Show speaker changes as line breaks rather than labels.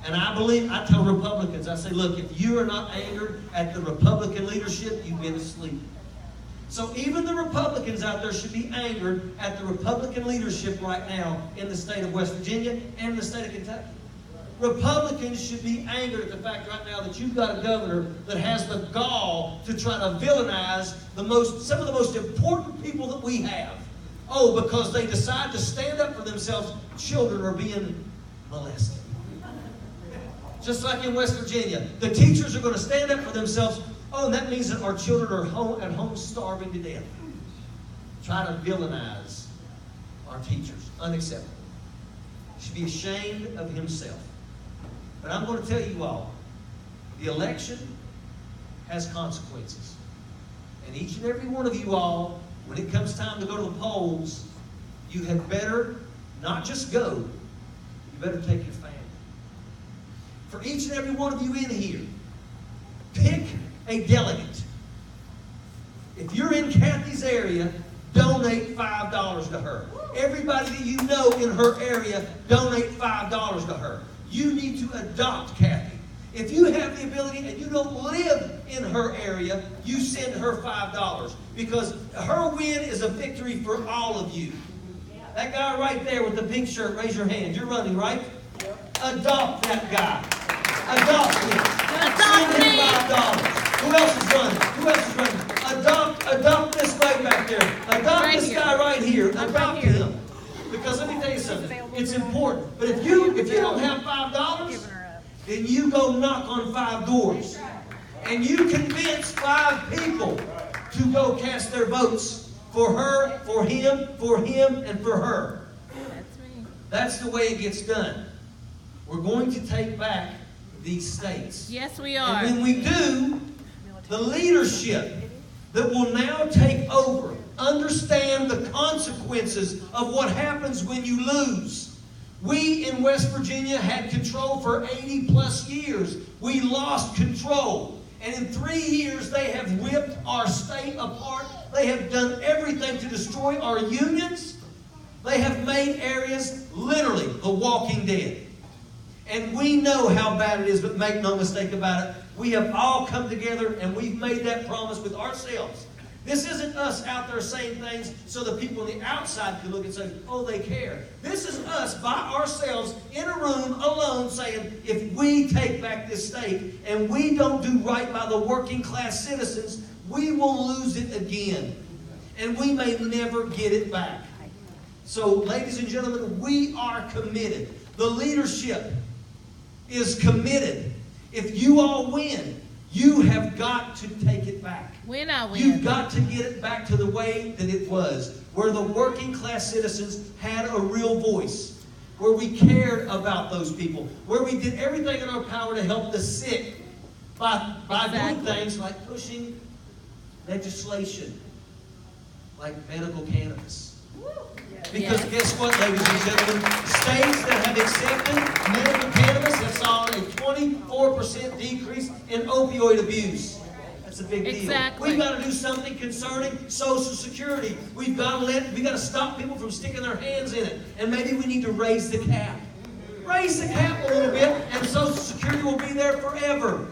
And I tell Republicans, I say, look, if you are not angered at the Republican leadership, you've been asleep. So even the Republicans out there should be angered at the Republican leadership right now in the state of West Virginia and the state of Kentucky. Republicans should be angered at the fact right now that you've got a governor that has the gall to try to villainize some of the most important people that we have. Oh, because they decide to stand up for themselves, children are being molested. Just like in West Virginia, the teachers are going to stand up for themselves. Oh, and that means that our children are at home starving to death. Try to villainize our teachers. Unacceptable. He should be ashamed of himself. But I'm going to tell you all, the election has consequences. And each and every one of you all, when it comes time to go to the polls, you had better not just go, you better take your family. For each and every one of you in here, pick a delegate. If you're in Kathy's area, donate $5 to her. Everybody that you know in her area, donate $5 to her. You need to adopt Kathy. If you have the ability and you don't live in her area, you send her $5 because her win is a victory for all of you. That guy right there with the pink shirt, raise your hand. You're running, right? Adopt that guy. Adopt him. Send him $5. Who else is running? Who else is running? Adopt this right back there. Adopt this guy right here. Adopt him. Because let me tell you something. It's important. But if you don't have $5, then you go knock on 5 doors. And you convince 5 people to go cast their votes for her, for him, and for her.
That's me.
That's the way it gets done. We're going to take back these states.
Yes, we are.
And when we do, the leadership that will now take over understand the consequences of what happens when you lose. We in West Virginia had control for 80 plus years. We lost control. And in 3 years, they have ripped our state apart. They have done everything to destroy our unions. They have made areas literally the walking dead. And we know how bad it is, but make no mistake about it. We have all come together and we've made that promise with ourselves. This isn't us out there saying things so the people on the outside can look and say, oh, they care. This is us by ourselves in a room alone saying, if we take back this state and we don't do right by the working class citizens, we will lose it again. And we may never get it back. So, ladies and gentlemen, we are committed. The leadership is committed. If you all win, you have got to take it back.
Win, I win.
You've got to get it back to the way that it was, where the working class citizens had a real voice, where we cared about those people, where we did everything in our power to help the sick by doing things like pushing legislation, like medical cannabis. Because guess what, ladies and gentlemen? States that have accepted medical cannabis have saw a 24% decrease in opioid abuse. That's a big deal.
Exactly.
We've got to do something concerning Social Security. We've got to stop people from sticking their hands in it. And maybe we need to raise the cap. Raise the cap a little bit, and Social Security will be there forever.